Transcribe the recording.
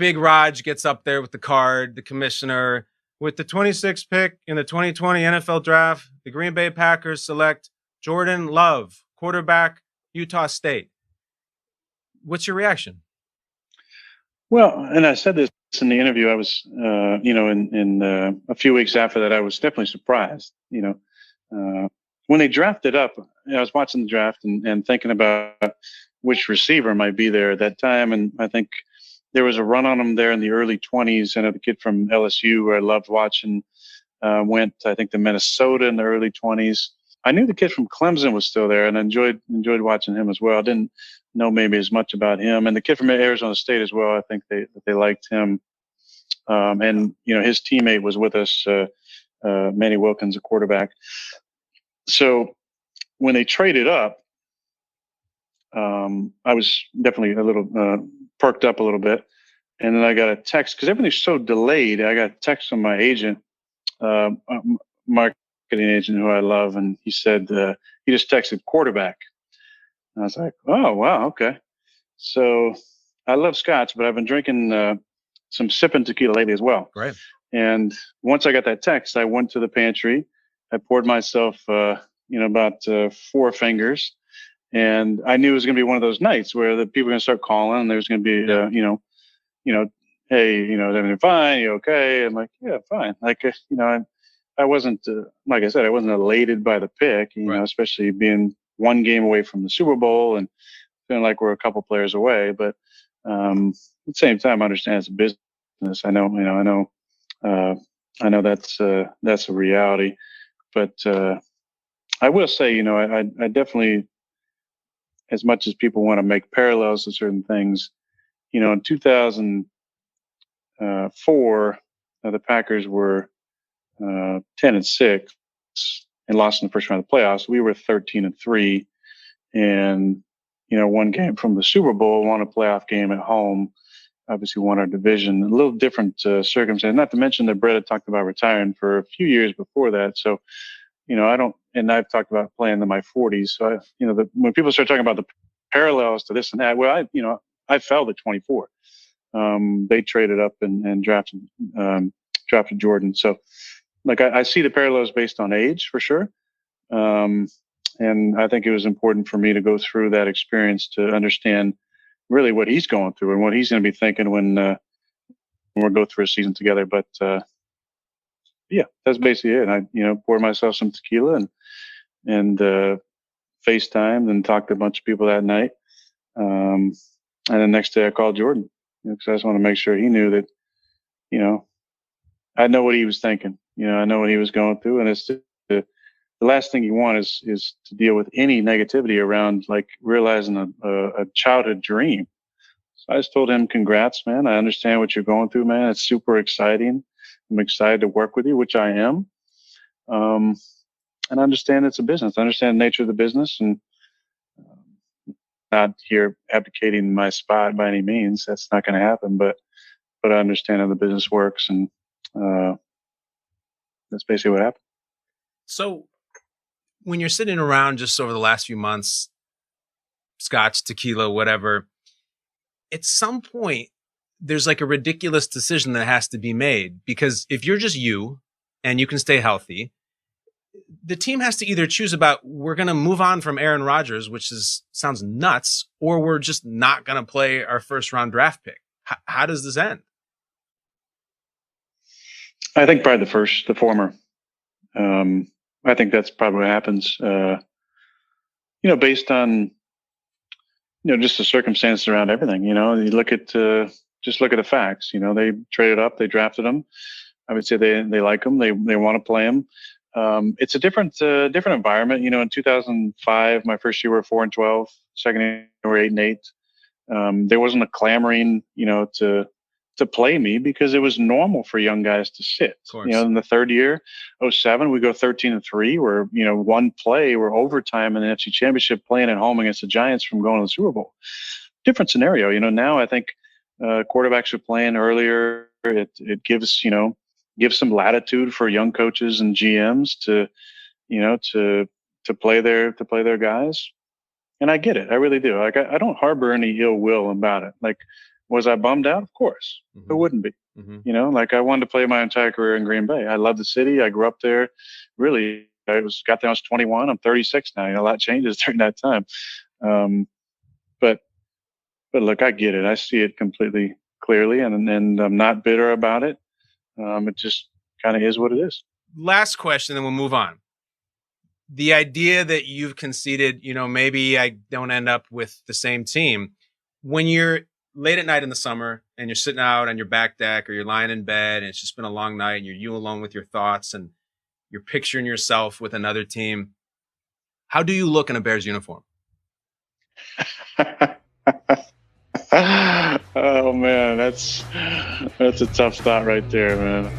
Big Raj gets up there with the card, the commissioner. With the 26th pick in the 2020 NFL Draft, the Green Bay Packers select Jordan Love, quarterback, Utah State. What's your reaction? Well, and I said this in the interview. I was, in a few weeks after that, I was definitely surprised. When they drafted up, I was watching the draft and thinking about which receiver might be there at that time, and I think there was a run on him there in the early 20s. And the kid from LSU, who I loved watching, went, I think, to Minnesota in the early 20s. I knew the kid from Clemson was still there, and I enjoyed watching him as well. I didn't know maybe as much about him, and the kid from Arizona State as well. I think they liked him, and his teammate was with us, Manny Wilkins, a quarterback. So when they traded up, I was definitely a little perked up a little bit, and then I got a text because everything's so delayed. I got a text from my agent, marketing agent, who I love, and he said he just texted quarterback. And I was like, oh wow, okay. So I love scotch, but I've been drinking some sipping tequila lately as well. Right. And once I got that text, I went to the pantry. I poured myself, about 4 fingers. And I knew it was going to be one of those nights where the people are going to start calling, and there's going to be, hey, everything fine? You okay? I'm like, yeah, fine. Like, I wasn't, like I said, I wasn't elated by the pick, Right. Especially being one game away from the Super Bowl and feeling like we're a couple players away. But at the same time, I understand it's a business. I know that's a reality. But I will say, I definitely, as much as people want to make parallels to certain things, in 2004, the Packers were 10-6 and lost in the first round of the playoffs. We were 13-3, and one game from the Super Bowl, won a playoff game at home. Obviously, won our division. A little different circumstance. Not to mention that Brett had talked about retiring for a few years before that. So, I don't, and I've talked about playing in my 40s. So, when people start talking about the parallels to this and that, well, I fell to 24. They traded up and drafted Jordan. So, like, I see the parallels based on age for sure. And I think it was important for me to go through that experience to understand really what he's going through and what he's going to be thinking when we'll go through a season together. But yeah, that's basically it. I poured myself some tequila and FaceTimed and talked to a bunch of people that night. And the next day I called Jordan because I just want to make sure he knew that I know what he was thinking. I know what he was going through, and it's the last thing you want is to deal with any negativity around like realizing a childhood dream. So I just told him, congrats, man. I understand what you're going through, man. It's super exciting. I'm excited to work with you, which I am. And I understand it's a business. I understand the nature of the business, and not here abdicating my spot by any means. That's not going to happen. But I understand how the business works, and that's basically what happened. So when you're sitting around just over the last few months, scotch, tequila, whatever, at some point, there's like a ridiculous decision that has to be made, because if you're just you and you can stay healthy, the team has to either choose about, we're going to move on from Aaron Rodgers, which sounds nuts, or we're just not going to play our first round draft pick. How does this end? I think probably the former. I think that's probably what happens. Based on just the circumstances around everything. You look at just look at the facts. They traded up, they drafted him. I would say they like him. They want to play him. It's a different environment. In 2005, my first year we were 4-12. Second year we were 8-8. There wasn't a clamoring, to play me because it was normal for young guys to sit. In the third year, 2007, we go 13-3. We're one play, we're overtime in the NFC Championship, playing at home against the Giants from going to the Super Bowl. Different scenario. Now I think quarterbacks are playing earlier. It gives some latitude for young coaches and GMs to play their guys. And I get it. I really do. Like, I don't harbor any ill will about it. Like, Was I bummed out? Of course. Who Mm-hmm. wouldn't be? Mm-hmm. Like I wanted to play my entire career in Green Bay. I love the city. I grew up there. Really, got there. I was 21. I'm 36 now. A lot changes during that time. Um, but look, I get it. I see it completely clearly, and I'm not bitter about it. It just kind of is what it is. Last question, then we'll move on. The idea that you've conceded, maybe I don't end up with the same team. When you're late at night in the summer and you're sitting out on your back deck or you're lying in bed and it's just been a long night and you're you alone with your thoughts and you're picturing yourself with another team, how do you look in a Bears uniform? Oh man, that's a tough thought right there, man.